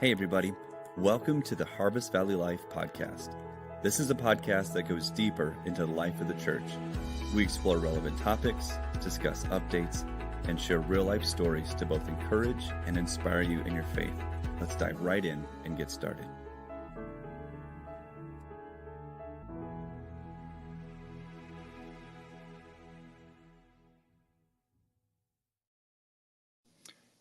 Hey everybody, welcome to the Harvest Valley Life podcast. This is a podcast that goes deeper into the life of the church. We explore relevant topics, discuss updates, and share real life stories to both encourage and inspire you in your faith. Let's dive right in and get started.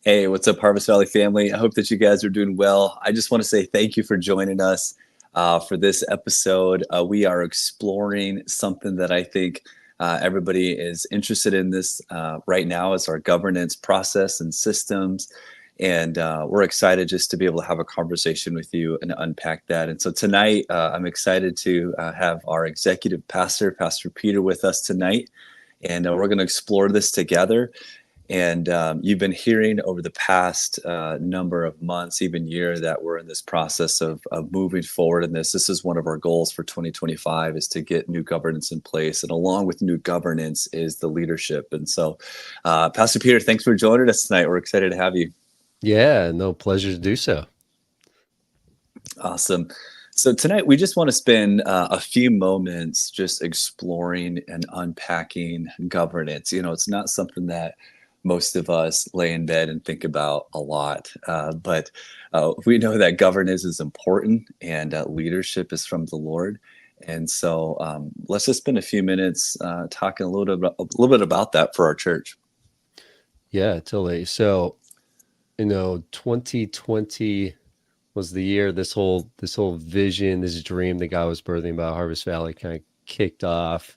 Hey, what's up, Harvest Valley family? I hope that you guys are doing well. I just want to say thank you for joining us for this episode. We are exploring something that I think everybody is interested in this right now is our governance process and systems. And we're excited just to be able to have a conversation with you and unpack that. And so tonight, I'm excited to have our executive pastor, Pastor Peter, with us tonight. And we're going to explore this together. And you've been hearing over the past number of months, even year, that we're in this process of moving forward in this. This is one of our goals for 2025 is to get new governance in place. And along with new governance is the leadership. And so, Pastor Peter, thanks for joining us tonight. We're excited to have you. Yeah, no, pleasure to do so. Awesome. So tonight we just want to spend a few moments just exploring and unpacking governance. You know, it's not something that most of us lay in bed and think about a lot. But we know that governance is important and leadership is from the Lord. And so let's just spend a few minutes talking a little bit about that for our church. Yeah, totally. So, 2020 was the year this whole vision, this dream that God was birthing about Harvest Valley kind of kicked off.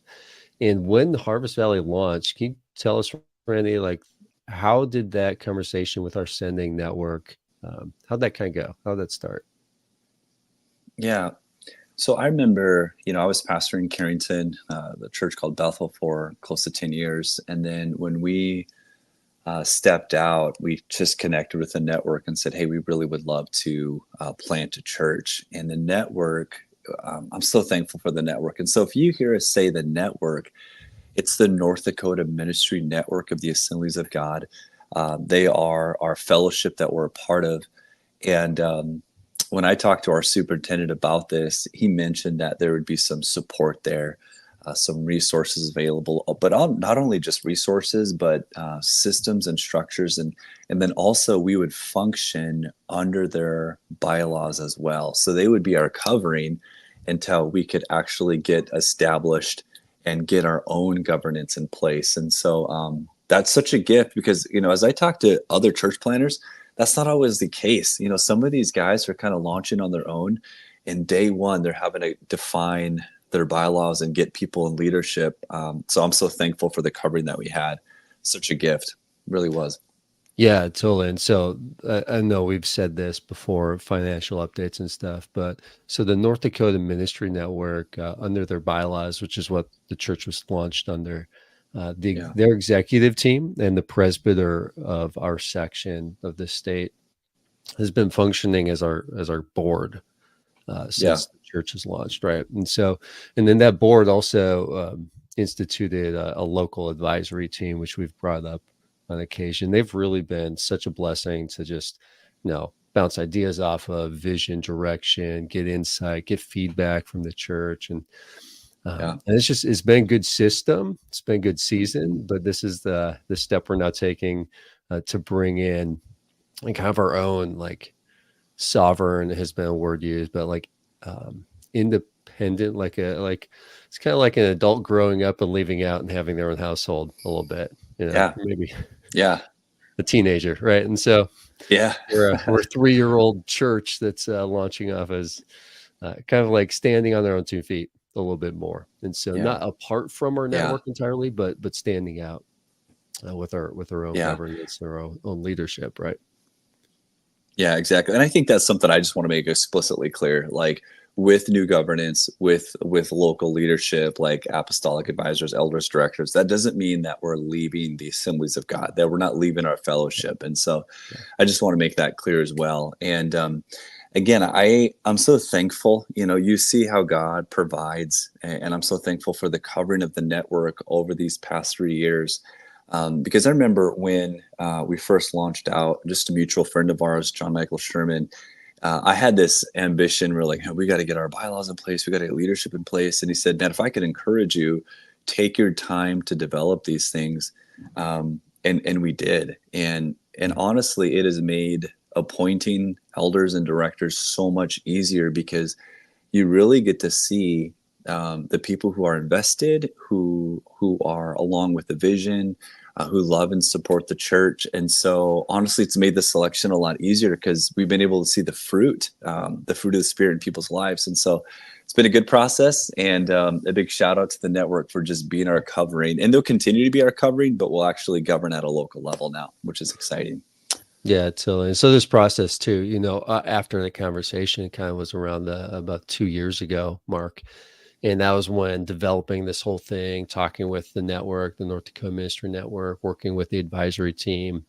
And when Harvest Valley launched, can you tell us, Randy, like, how did that conversation with our sending network, how'd that kind of go? How'd that start? Yeah. So I remember, I was pastoring Carrington, the church called Bethel, for close to 10 years. And then when we stepped out, we just connected with the network and said, hey, we really would love to plant a church. And the network, I'm so thankful for the network. And so if you hear us say the network, it's the North Dakota Ministry Network of the Assemblies of God. They are our fellowship that we're a part of. And when I talked to our superintendent about this, he mentioned that there would be some support there, some resources available, but not only just resources, but systems and structures. And then also we would function under their bylaws as well. So they would be our covering until we could actually get established and get our own governance in place. And so that's such a gift because, as I talk to other church planners, that's not always the case. Some of these guys are kind of launching on their own. And day one, they're having to define their bylaws and get people in leadership. So I'm so thankful for the covering that we had. Such a gift. Really was. Yeah, totally. And so I know we've said this before, financial updates and stuff, but so the North Dakota Ministry Network, under their bylaws, which is what the church was launched under, their executive team and the presbyter of our section of the state has been functioning as our board since the church was launched, right? And then that board also instituted a local advisory team, which we've brought up on occasion. They've really been such a blessing to just, bounce ideas off of, vision, direction, get insight, get feedback from the church. And it's been good system. It's been good season, but this is the step we're now taking to bring in like kind of our own, like sovereign has been a word used, but like independent, like it's kind of like an adult growing up and leaving out and having their own household a little bit, maybe. Yeah. A teenager, right? And so we're a 3-year-old church that's launching off as kind of like standing on their own 2 feet a little bit more. And so not apart from our network entirely, but standing out with our own governance, our own leadership, right? Yeah, exactly. And I think that's something I just want to make explicitly clear. Like with new governance, with local leadership, like apostolic advisors, elders, directors, that doesn't mean that we're leaving the Assemblies of God, that we're not leaving our fellowship. And so I just want to make that clear as well. And again, I'm so thankful, you see how God provides, and I'm so thankful for the covering of the network over these past 3 years. Because I remember when we first launched out, just a mutual friend of ours, John Michael Sherman, I had this ambition. We're like, we got to get our bylaws in place. We got to get leadership in place. And he said, man, if I could encourage you, take your time to develop these things. And we did. And honestly, it has made appointing elders and directors so much easier because you really get to see the people who are invested, who are along with the vision, who love and support the church. And so, honestly, it's made the selection a lot easier because we've been able to see the fruit of the Spirit in people's lives. And so, it's been a good process. And a big shout out to the network for just being our covering. And they'll continue to be our covering, but we'll actually govern at a local level now, which is exciting. Yeah, totally. So this process too, after the conversation, it kind of was around about 2 years ago, Mark. And that was when developing this whole thing, talking with the network, the North Dakota Ministry Network, working with the advisory team.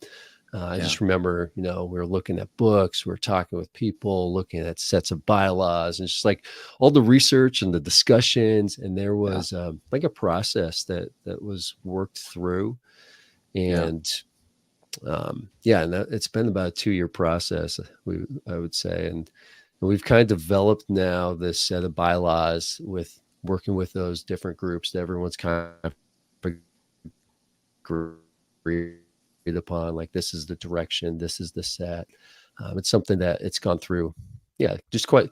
I Yeah. just remember, we were looking at books, we were talking with people, looking at sets of bylaws, and just like all the research and the discussions. And there Yeah. was like a process that was worked through. Yeah. And yeah, and it's been about a 2-year process, I would say. And we've kind of developed now this set of bylaws with working with those different groups that everyone's kind of agreed upon. Like, this is the direction, this is the set. It's something that it's gone through, yeah, just quite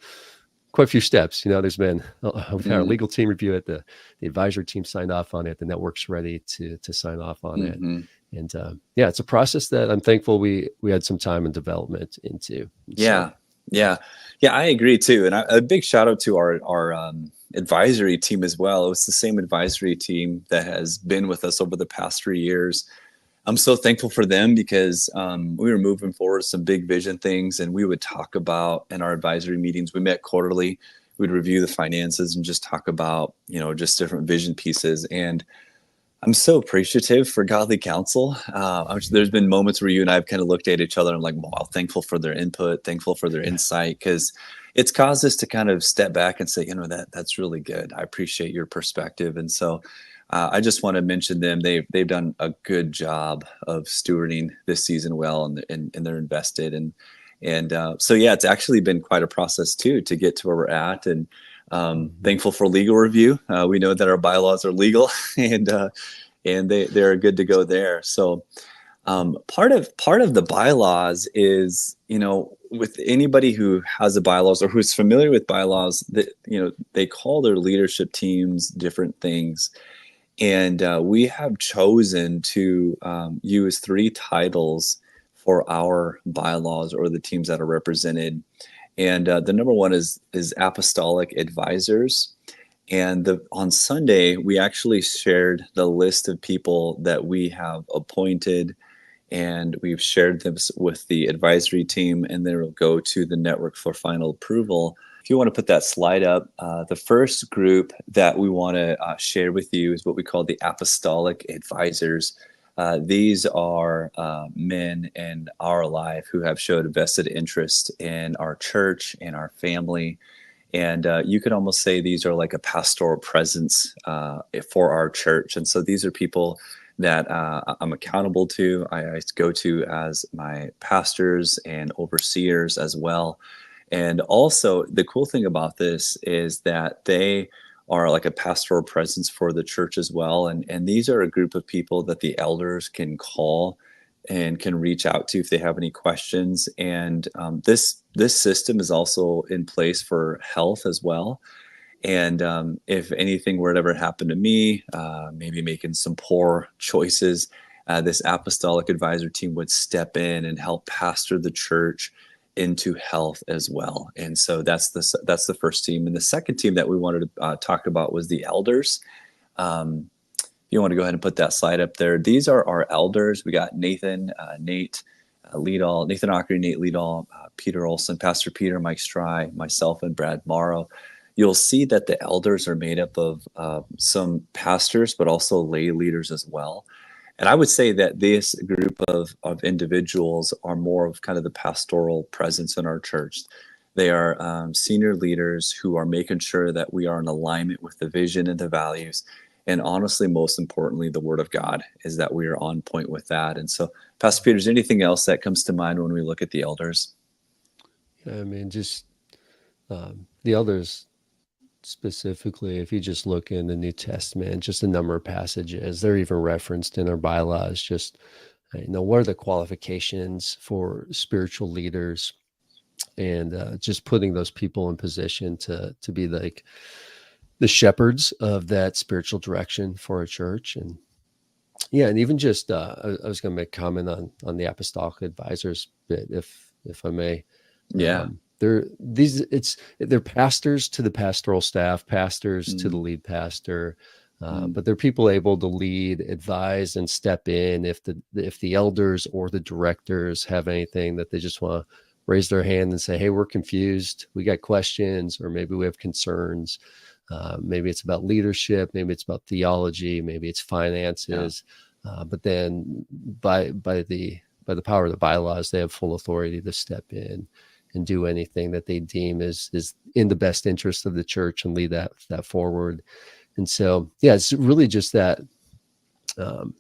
a few steps. There's been we've had our Mm-hmm. legal team review it, the advisory team signed off on it, the network's ready to sign off on it. Mm-hmm. And yeah, it's a process that I'm thankful we had some time and development into. Yeah, yeah, yeah. I agree too, and a big shout out to our advisory team as well. It was the same advisory team that has been with us over the past 3 years. I'm so thankful for them because we were moving forward some big vision things, and we would talk about in our advisory meetings. We met quarterly. We'd review the finances and just talk about just different vision pieces. And I'm so appreciative for godly counsel. There's been moments where you and I have kind of looked at each other and I'm like, wow, thankful for their input, thankful for their insight, because it's caused us to kind of step back and say, that's really good. I appreciate your perspective. And so I just want to mention them. They've done a good job of stewarding this season well, and they're invested. And so, yeah, it's actually been quite a process too to get to where we're at. And thankful for legal review. We know that our bylaws are legal, and they're good to go there. So part of the bylaws is, with anybody who has a bylaws or who's familiar with bylaws, that they call their leadership teams different things. And we have chosen to use 3 titles for our bylaws or the teams that are represented. And the number one is apostolic advisors. And on Sunday, we actually shared the list of people that we have appointed, and we've shared them with the advisory team, and then it'll go to the network for final approval. If you want to put that slide up, the first group that we want to share with you is what we call the apostolic advisors. These are men in our life who have showed a vested interest in our church and our family. And you could almost say these are like a pastoral presence for our church. And so these are people that I'm accountable to. I go to as my pastors and overseers as well. And also, the cool thing about this is that they are like a pastoral presence for the church as well. And these are a group of people that the elders can call and can reach out to if they have any questions. And this system is also in place for health as well. And if anything were to ever happen to me, maybe making some poor choices, this apostolic advisor team would step in and help pastor the church into health as well. And so that's the first team. And the second team that we wanted to talk about was the elders. You want to go ahead and put that slide up there. These are our elders. We got Nathan, Nate Leadall, Nathan Ockery, Nate Leadall, Peter Olson, Pastor Peter, Mike Stry, myself, and Brad Morrow. You'll see that the elders are made up of some pastors, but also lay leaders as well. And I would say that this group of individuals are more of kind of the pastoral presence in our church. They are senior leaders who are making sure that we are in alignment with the vision and the values. And honestly, most importantly, the word of God is that we are on point with that. And so, Pastor Peter, is there anything else that comes to mind when we look at the elders? I mean, just the elders specifically, if you just look in the New Testament, just a number of passages, they're even referenced in our bylaws. Just, what are the qualifications for spiritual leaders, and just putting those people in position to be like the shepherds of that spiritual direction for a church. And yeah, and even just I was going to make a comment on the apostolic advisors bit, if I may. Yeah. They're pastors to the pastoral staff, pastors to the Mm, lead pastor, mm, but they're people able to lead, advise, and step in if the elders or the directors have anything that they just want to raise their hand and say, "Hey, we're confused. We got questions, or maybe we have concerns." Maybe it's about leadership, maybe it's about theology, maybe it's yeah. finances. But then by the power of the bylaws, they have full authority to step in and do anything that they deem is in the best interest of the church and lead that forward. And so, yeah, it's really just um,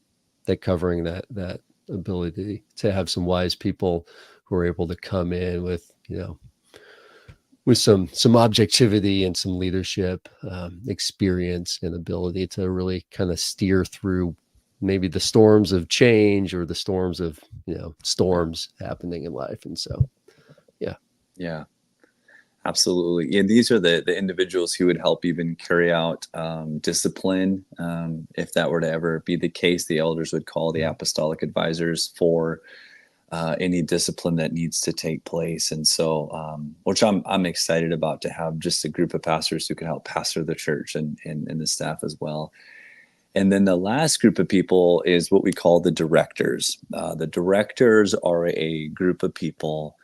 that covering that ability to have some wise people who are able to come in with some objectivity and some leadership experience and ability to really kind of steer through maybe the storms of change or the storms of Yeah. storms happening in life. And so, yeah. Yeah. Absolutely. And these are the individuals who would help even carry out discipline. If that were to ever be the case, the elders would call the Mhm. apostolic advisors for any discipline that needs to take place. And so, which I'm excited about, to have just a group of pastors who can help pastor the church and the staff as well. And then the last group of people is what we call the directors. The directors are a group of people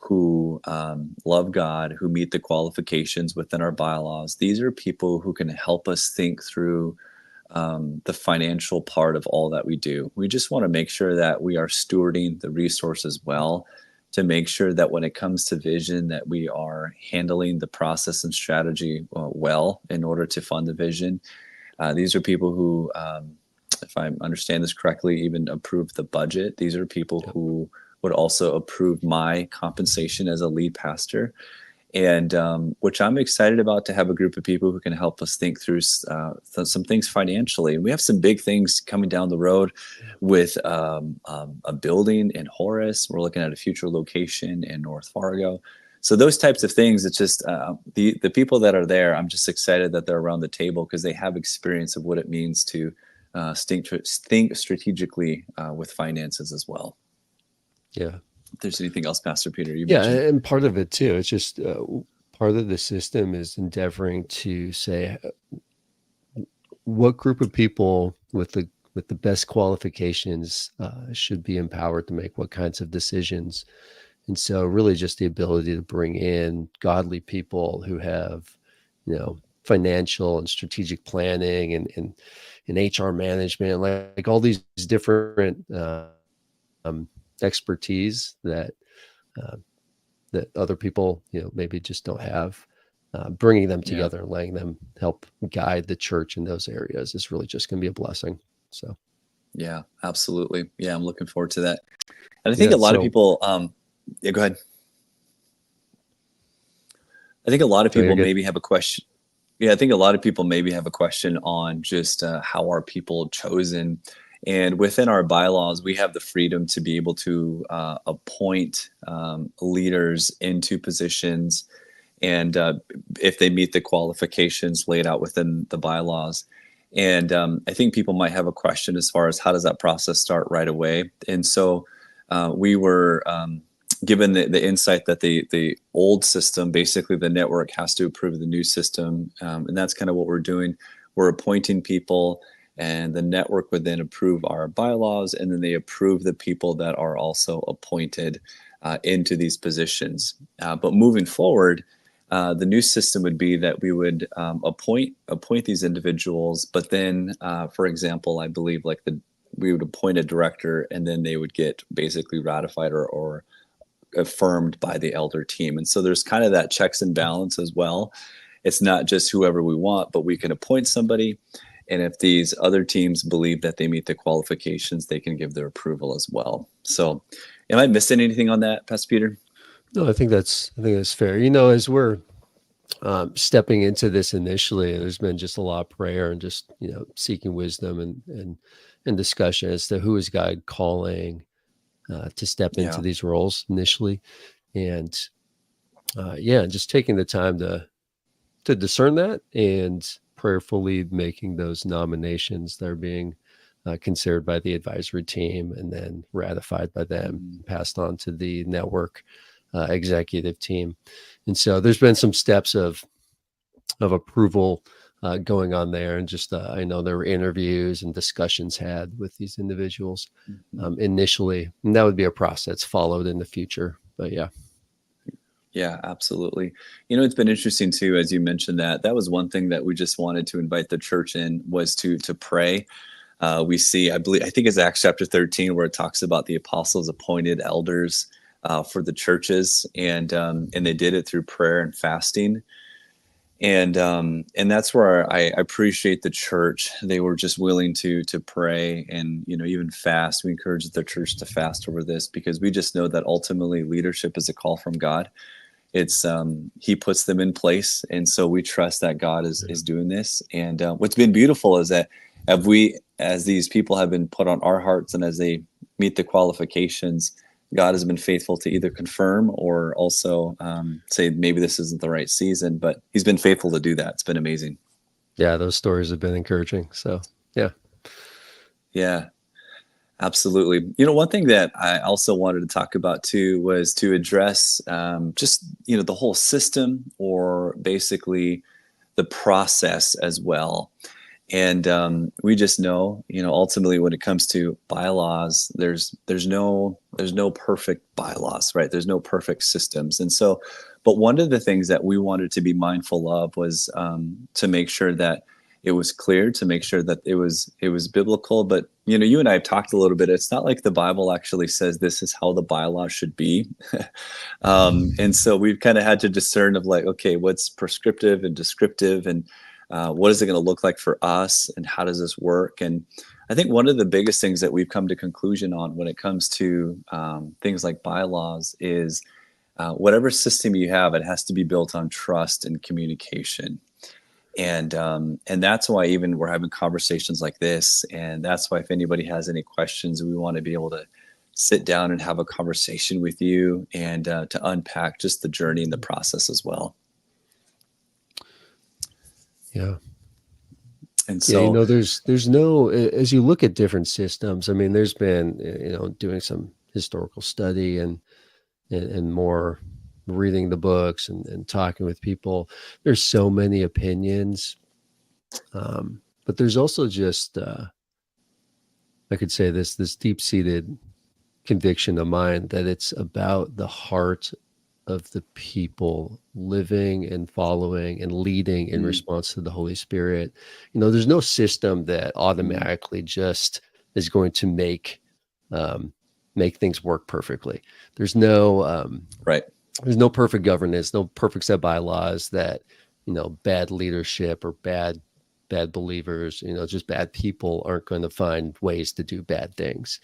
who love God, who meet the qualifications within our bylaws. These are people who can help us think through the financial part of all that we do. We just want to make sure that we are stewarding the resources well, to make sure that when it comes to vision, that we are handling the process and strategy well in order to fund the vision. These are people who, if I understand this correctly, even approve the budget. These are people Yep. who would also approve my compensation as a lead pastor, and which I'm excited about, to have a group of people who can help us think through some things financially. And we have some big things coming down the road with a building in Horace. We're looking at a future location in North Fargo. So those types of things, it's just the people that are there. I'm just excited that they're around the table, because they have experience of what it means to think strategically with finances as well. Yeah. If there's anything else, Pastor Peter, you Yeah. mentioned. And part of it too, it's just part of the system is endeavoring to say what group of people with the best qualifications should be empowered to make what kinds of decisions. And so really just the ability to bring in godly people who have, financial and strategic planning and HR management, like all these different expertise uh, that other people, maybe just don't have. Bringing them Yeah. together and letting them help guide the church in those areas is really just going to be a blessing. So, Yeah, absolutely. Yeah, I'm looking forward to that. And I think yeah. a lot of So, people, yeah, go ahead. I think a lot of no, you're people good. maybe have a question. Yeah, I think a lot of people maybe have a question on just how are people chosen. And within our bylaws, we have the freedom to be able to appoint leaders into positions, and if they meet the qualifications laid out within the bylaws. And I think people might have a question as far as how does that process start right away. And so we were given the insight that the old system, basically the network, has to approve the new system, and that's kind of what we're doing. We're appointing people, and the network would then approve our bylaws, and then they approve the people that are also appointed into these positions. But moving forward, the new system would be that we would appoint these individuals, but then, for example, I believe like we would appoint a director, and then they would get basically ratified or affirmed by the elder team. And so there's kind of that checks and balance as well. It's not just whoever we want, but we can appoint somebody. And if these other teams believe that they meet the qualifications, they can give their approval as well. So, am I missing anything on that, Pastor Peter? No, I think that's fair. As we're stepping into this initially, there's been just a lot of prayer and just seeking wisdom and discussion as to who is God calling to step into Yeah. these roles initially, and yeah, and just taking the time to discern that and prayerfully making those nominations that are being considered by the advisory team and then ratified by them, Mm, passed on to the network executive team. And so there's been some steps of approval going on there, and just I know there were interviews and discussions had with these individuals mhm. initially, and that would be a process followed in the future. But yeah. Yeah, absolutely. It's been interesting too, as you mentioned that. That was one thing that we just wanted to invite the church in was to pray. We see, I think it's Acts chapter 13, where it talks about the apostles appointed elders for the churches, and they did it through prayer and fasting. And that's where I appreciate the church. They were just willing to pray and even fast. We encourage the church to fast over this because we just know that ultimately leadership is a call from God. It's He puts them in place, and so we trust that God is doing this. And what's been beautiful is that as these people have been put on our hearts, and as they meet the qualifications, God has been faithful to either confirm or also say maybe this isn't the right season, but He's been faithful to do that. It's been amazing. Yeah, those stories have been encouraging. So yeah. Yeah, absolutely. One thing that I also wanted to talk about too was to address just the whole system, or basically the process as well. And we just know, ultimately when it comes to bylaws, there's no perfect bylaws, right? There's no perfect systems. And so, but one of the things that we wanted to be mindful of was to make sure that it was clear, to make sure that it was biblical. But you and I have talked a little bit. It's not like the Bible actually says this is how the bylaws should be. And so we've kind of had to discern of like, okay, what's prescriptive and descriptive, and what is it going to look like for us, and how does this work? And I think one of the biggest things that we've come to conclusion on when it comes to things like bylaws is whatever system you have, it has to be built on trust and communication. And that's why even we're having conversations like this, and that's why if anybody has any questions, we want to be able to sit down and have a conversation with you, and to unpack just the journey and the process as well. Yeah. And Yeah, so, there's no, as you look at different systems, I mean, there's been, doing some historical study and more reading the books and talking with people. There's so many opinions. But there's also just, I could say this deep-seated conviction of mine that it's about the heart of the people living and following and leading in mm, response to the Holy Spirit. There's no system that mm, automatically just is going to um, make things work perfectly. There's no right. there's no perfect governance, no perfect set bylaws that bad leadership or bad believers, just bad people aren't going to find ways to do bad things.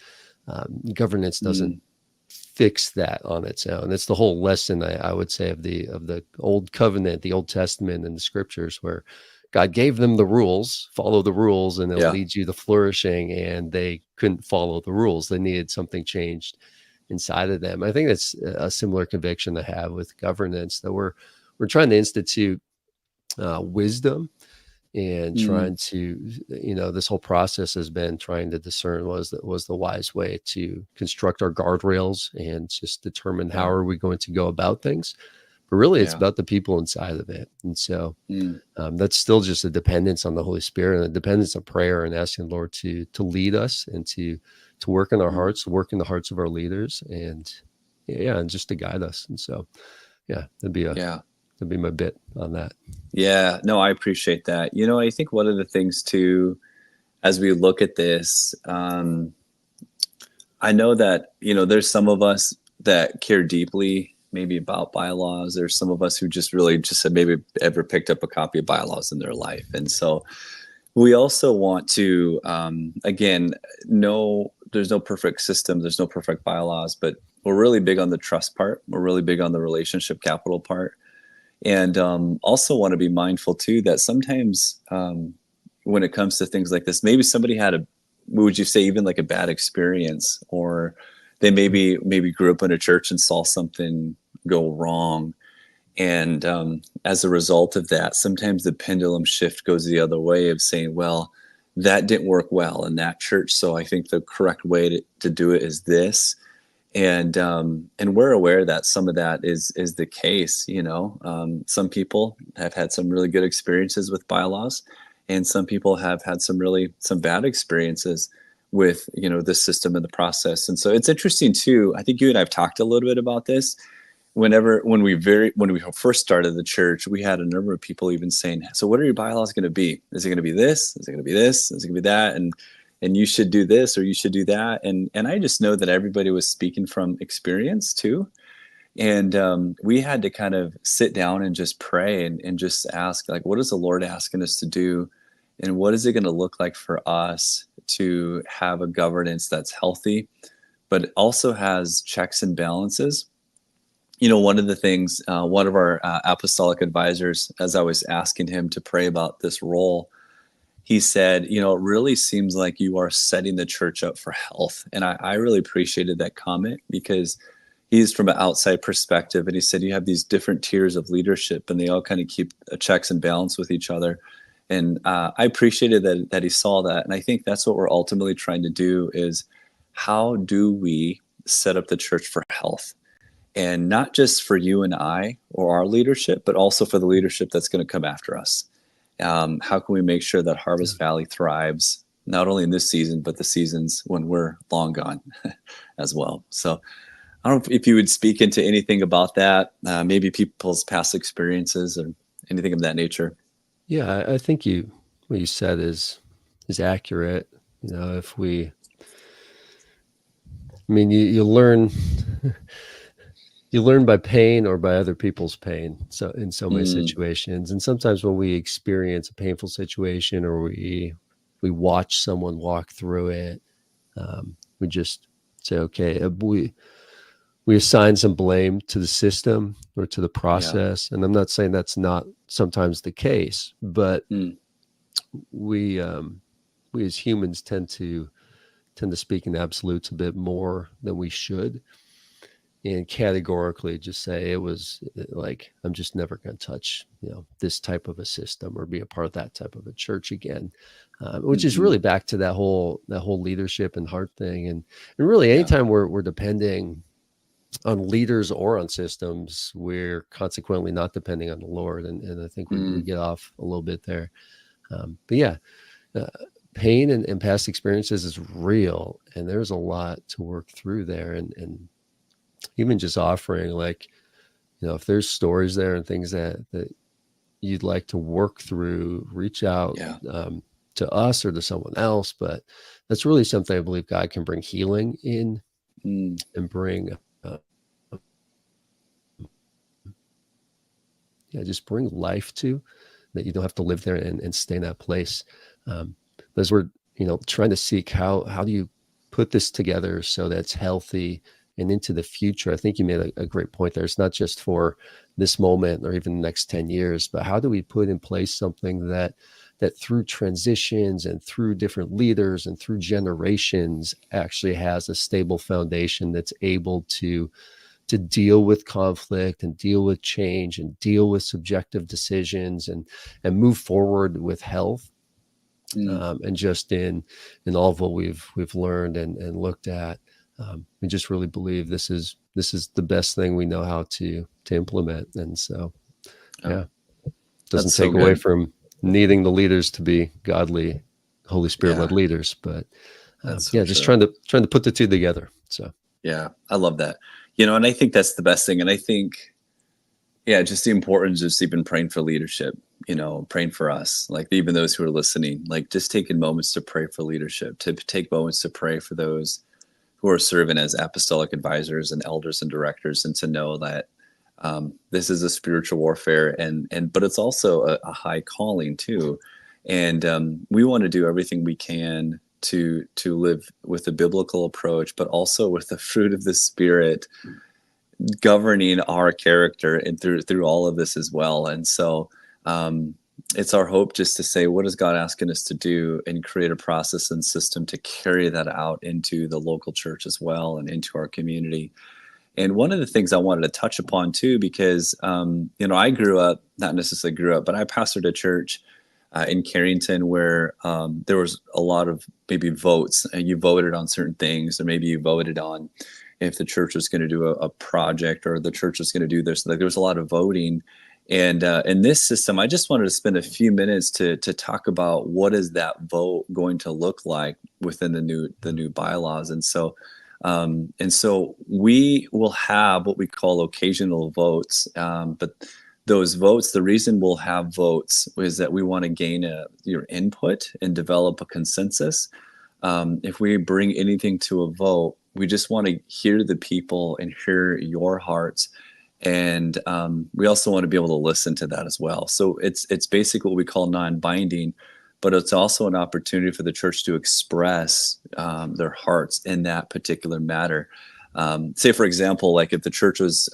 Governance doesn't Mm, fix that on its own. It's the whole lesson I would say of the old covenant, the Old Testament, and the scriptures, where God gave them the rules, follow the rules, and it'll yeah. lead you to flourishing. And they couldn't follow the rules; they needed something changed inside of them. I think that's a similar conviction to have with governance, that we're trying to institute wisdom and Mm, trying to, this whole process has been trying to discern was the wise way to construct our guardrails and just determine how yeah. are we going to go about things. But really, it's Yeah. about the people inside of it. And so Mm, that's still just a dependence on the Holy Spirit and a dependence on prayer and asking the Lord to lead us and to work in our mm, hearts, to work in the hearts of our leaders, and yeah, and just to guide us. And so yeah, yeah. that'd be my bit on that. Yeah. No, I appreciate that. I think one of the things too, as we look at this, I know that, there's some of us that care deeply maybe about bylaws. There's some of us who just really just have maybe ever picked up a copy of bylaws in their life. And so we also want to, again, know there's no perfect system, there's no perfect bylaws, but we're really big on the trust part. We're really big on the relationship capital part. And also want to be mindful too that sometimes when it comes to things like this, maybe somebody had a, would you say even like a bad experience, or they maybe grew up in a church and saw something go wrong. And as a result of that, sometimes the pendulum shift goes the other way of saying, well, that didn't work well in that church. So I think the correct way to do it is this. And we're aware that some of that is the case. Some people have had some really good experiences with bylaws, and some people have had some bad experiences with the system and the process. And so it's interesting too. I think you and I've talked a little bit about this. When we first started the church, we had a number of people even saying, so what are your bylaws going to be? Is it going to be this? Is it going to be this? Is it going to be that? And you should do this or you should do that. And I just know that everybody was speaking from experience too. And we had to kind of sit down and just pray and just ask, like, what is the Lord asking us to do? And what is it going to look like for us to have a governance that's healthy, but also has checks and balances? One of the things, one of our apostolic advisors, as I was asking him to pray about this role, he said, it really seems like you are setting the church up for health. And I really appreciated that comment, because he's from an outside perspective. And he said, you have these different tiers of leadership and they all kind of keep a checks and balance with each other. And I appreciated that he saw that. And I think that's what we're ultimately trying to do, is how do we set up the church for health? And not just for you and I or our leadership, but also for the leadership that's going to come after us. How can we make sure that Harvest Valley thrives, not only in this season, but the seasons when we're long gone as well? So I don't know if you would speak into anything about that, maybe people's past experiences or anything of that nature. Yeah, I think what you said is accurate. If you learn you learn by pain or by other people's pain. So in so many situations, and sometimes when we experience a painful situation or we watch someone walk through it, we just say, okay, we assign some blame to the system or to the process. And I'm not saying that's not sometimes the case, but we as humans tend to speak in absolutes a bit more than we should, and categorically just say it was like, I'm just never going to touch this type of a system or be a part of that type of a church again, which is really back to that whole leadership and heart thing. And really anytime we're depending on leaders or on systems, we're consequently not depending on the Lord. And I think we get off a little bit there. But yeah, pain and past experiences is real, and there's a lot to work through there. And even just offering, like, if there's stories there and things that you'd like to work through, reach out to us or to someone else. But that's really something I believe God can bring healing in and bring just bring life to, that you don't have to live there and stay in that place. As we're trying to seek how do you put this together so that's healthy and into the future. I think you made a great point there. It's not just for this moment or even the next 10 years, but how do we put in place something that through transitions and through different leaders and through generations actually has a stable foundation that's able to deal with conflict and deal with change and deal with subjective decisions and move forward with health. And just in all of what we've learned and looked at, we just really believe this is the best thing we know how to implement. And so, doesn't take away from needing the leaders to be godly, Holy Spirit led leaders, but just trying to put the two together. So I love that. And I think that's the best thing. And I think, just the importance of just even praying for leadership, praying for us, like even those who are listening, like just taking moments to pray for leadership, to take moments to pray for those who are serving as apostolic advisors and elders and directors, and to know that this is a spiritual warfare, but it's also a high calling too. And we want to do everything we can to live with a biblical approach, but also with the fruit of the Spirit governing our character and through all of this as well. And so it's our hope just to say, what is God asking us to do, and create a process and system to carry that out into the local church as well and into our community. And one of the things I wanted to touch upon too, because I grew up, not necessarily grew up, but I pastored a church in Carrington where there was a lot of maybe votes, and you voted on certain things, or maybe you voted on if the church was going to do a project, or the church was going to do this. Like, there was a lot of voting. And in this system, I just wanted to spend a few minutes to talk about what is that vote going to look like within the new bylaws. And so we will have what we call occasional votes, but those votes, the reason we'll have votes is that we want to gain your input and develop a consensus. If we bring anything to a vote, we just want to hear the people and hear your hearts. And we also want to be able to listen to that as well. So it's basically what we call non-binding, but it's also an opportunity for the church to express their hearts in that particular matter. Say, for example, like if the church was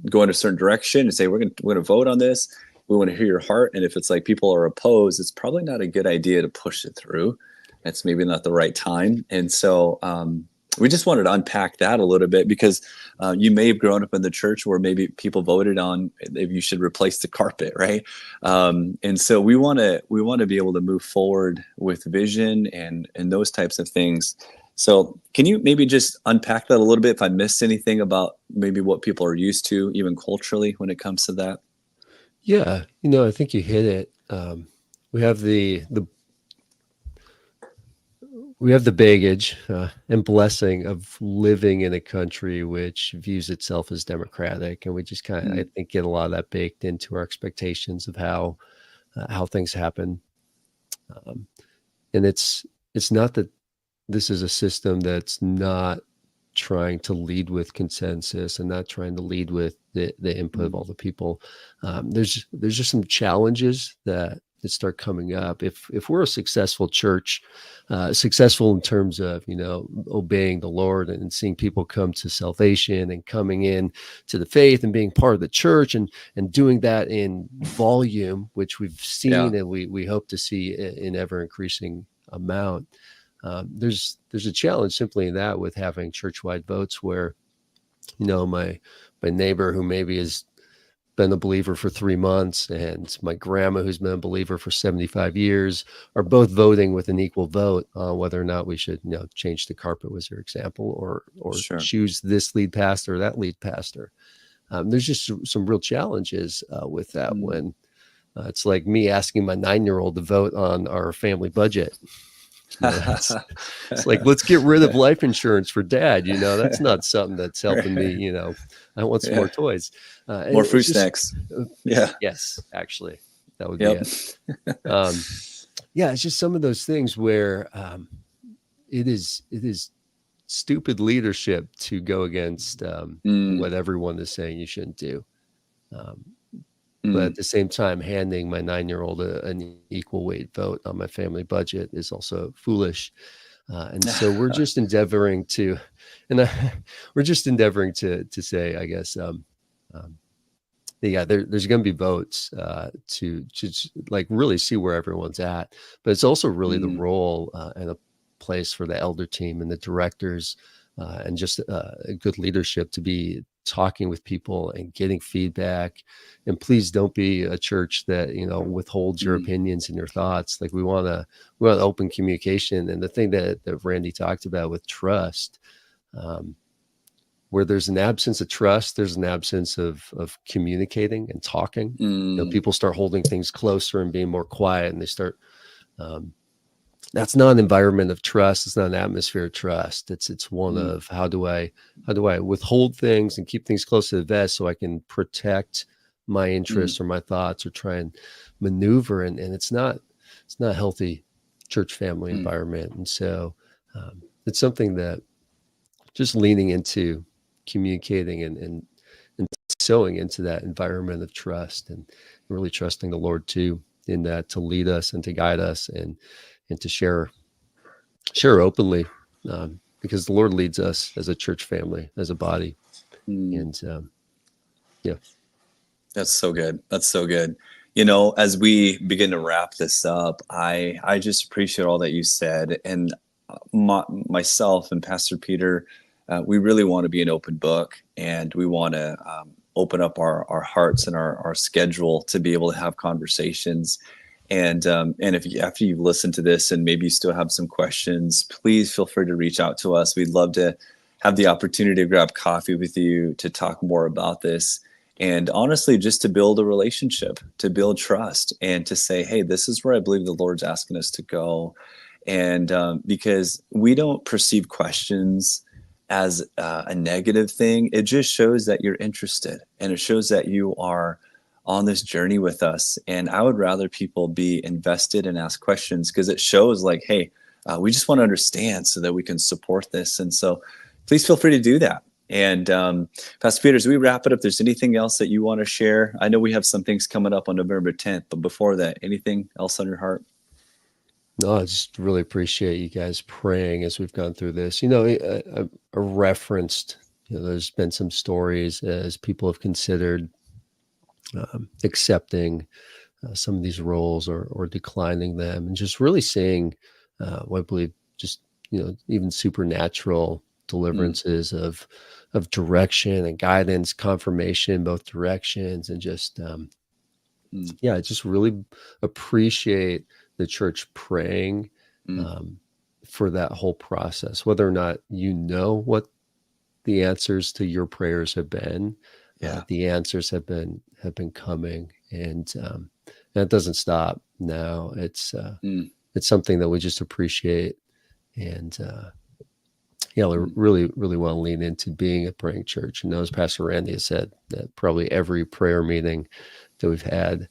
going a certain direction and say, we're going to vote on this, we want to hear your heart. And if it's like people are opposed, it's probably not a good idea to push it through. It's maybe not the right time. And so we just wanted to unpack that a little bit, because you may have grown up in the church where maybe people voted on if you should replace the carpet, right? And so we want to be able to move forward with vision and those types of things. So can you maybe just unpack that a little bit if I missed anything about maybe what people are used to, even culturally, when it comes to that? Yeah, I think you hit it. We have the baggage and blessing of living in a country which views itself as democratic, and we just kind of, I think, get a lot of that baked into our expectations of how things happen. And it's not that this is a system that's not trying to lead with consensus and not trying to lead with the input of all the people. There's just some challenges that start coming up. If we're a successful church, successful in terms of, obeying the Lord and seeing people come to salvation and coming in to the faith and being part of the church and doing that in volume, which we've seen and we hope to see in ever increasing amount. There's a challenge simply in that, with having church-wide votes where, my neighbor who maybe has been a believer for 3 months and my grandma who's been a believer for 75 years are both voting with an equal vote on whether or not we should, change the carpet, was your example, or Sure. choose this lead pastor or that lead pastor. There's just some real challenges with that when it's like me asking my 9-year-old to vote on our family budget. It's like, let's get rid of life insurance for dad. That's not something that's helping me. I want some more toys, more fruit snacks. Yes, actually, that would be it. It's just some of those things where it is stupid leadership to go against what everyone is saying you shouldn't do. But at the same time, handing my 9-year-old an equal weight vote on my family budget is also foolish. And so we're just endeavoring to, say, I guess, there's going to be votes to like really see where everyone's at. But it's also really the role and a place for the elder team and the directors and just a good leadership to be talking with people and getting feedback. And please don't be a church that withholds your opinions and your thoughts. Like, we want open communication. And the thing that Randy talked about with trust, where there's an absence of trust, there's an absence of communicating and talking. People start holding things closer and being more quiet, and they start that's not an environment of trust. It's not an atmosphere of trust. It's one of how do I withhold things and keep things close to the vest so I can protect my interests or my thoughts, or try and maneuver. And it's not a healthy church family environment. And so it's something that just leaning into communicating and sowing into that environment of trust, and really trusting the Lord too in that, to lead us and to guide us and to share share openly, because the Lord leads us as a church family, as a body. Mm. And yeah. That's so good. That's so good. As we begin to wrap this up, I just appreciate all that you said, and myself and Pastor Peter, we really want to be an open book, and we want to open up our hearts and our schedule to be able to have conversations. And if after you've listened to this and maybe you still have some questions, please feel free to reach out to us. We'd love to have the opportunity to grab coffee with you to talk more about this. And honestly, just to build a relationship, to build trust, and to say, hey, this is where I believe the Lord's asking us to go. And because we don't perceive questions as a negative thing, it just shows that you're interested, and it shows that you are on this journey with us. And I would rather people be invested and ask questions, because it shows like, hey, we just want to understand so that we can support this. And so please feel free to do that. And Pastor Peter, as we wrap it up, if there's anything else that you want to share, I know we have some things coming up on November 10th, but before that, anything else on your heart? No, I just really appreciate you guys praying as we've gone through this. I referenced, there's been some stories as people have considered accepting some of these roles, or declining them, and just really seeing what I believe, just, even supernatural Mm, deliverances of direction and guidance, confirmation in both directions, and just mm, yeah, I just really appreciate the church praying mm. um, for that whole process, whether or not what the answers to your prayers have been. Yeah. The answers have been coming, and that doesn't stop now. Mm, It's something that we just appreciate, and yeah, we mm, really, really want to lean into being a praying church. And as Pastor Randy has said, that probably every prayer meeting that we've had,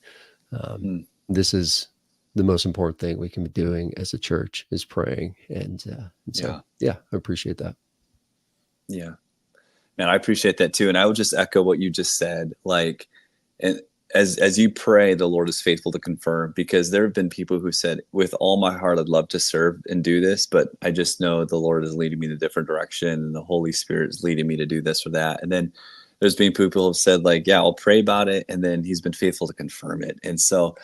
um, mm. this is the most important thing we can be doing as a church, is praying. And so, Yeah. yeah, I appreciate that. Yeah. Man, I appreciate that too. And I would just echo what you just said. Like, and as you pray, the Lord is faithful to confirm, because there have been people who said, with all my heart, I'd love to serve and do this, but I just know the Lord is leading me in a different direction, and the Holy Spirit is leading me to do this or that. And then there's been people who have said, like, yeah, I'll pray about it, and then He's been faithful to confirm it. And so,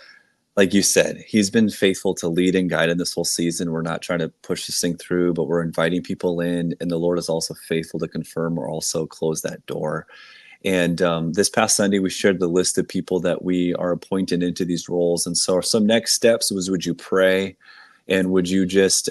like you said, He's been faithful to lead and guide in this whole season. We're not trying to push this thing through, but we're inviting people in, and the Lord is also faithful to confirm or also close that door. And this past Sunday, we shared the list of people that we are appointed into these roles. And so some next steps was, would you pray? And would you just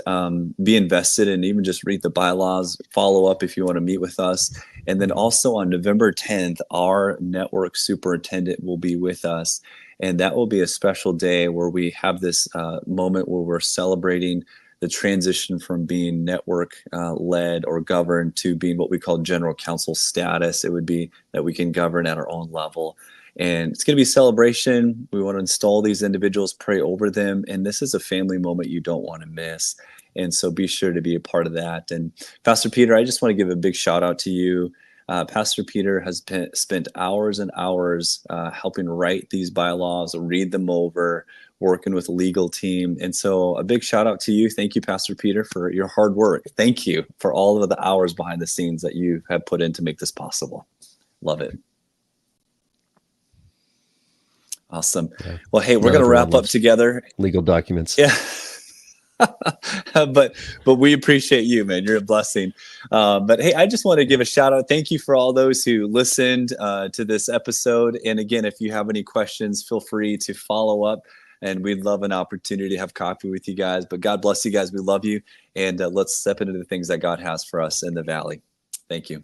be invested and even just read the bylaws, follow up if you want to meet with us? And then also on November 10th, our network superintendent will be with us. And that will be a special day where we have this moment where we're celebrating the transition from being network led or governed to being what we call general counsel status. It would be that we can govern at our own level. And it's going to be a celebration. We want to install these individuals, pray over them. And this is a family moment you don't want to miss. And so be sure to be a part of that. And Pastor Peter, I just want to give a big shout out to you. Pastor Peter has spent hours and hours helping write these bylaws, read them over, working with a legal team. And so a big shout out to you. Thank you, Pastor Peter, for your hard work. Thank you for all of the hours behind the scenes that you have put in to make this possible. Love it. Awesome. Yeah. Well, hey, we're Not going to everyone wrap up loves together. legal documents. Yeah. but we appreciate you, man. You're a blessing. But hey, I just want to give a shout out. Thank you for all those who listened to this episode. And again, if you have any questions, feel free to follow up. And we'd love an opportunity to have coffee with you guys. But God bless you guys. We love you. And let's step into the things that God has for us in the valley. Thank you.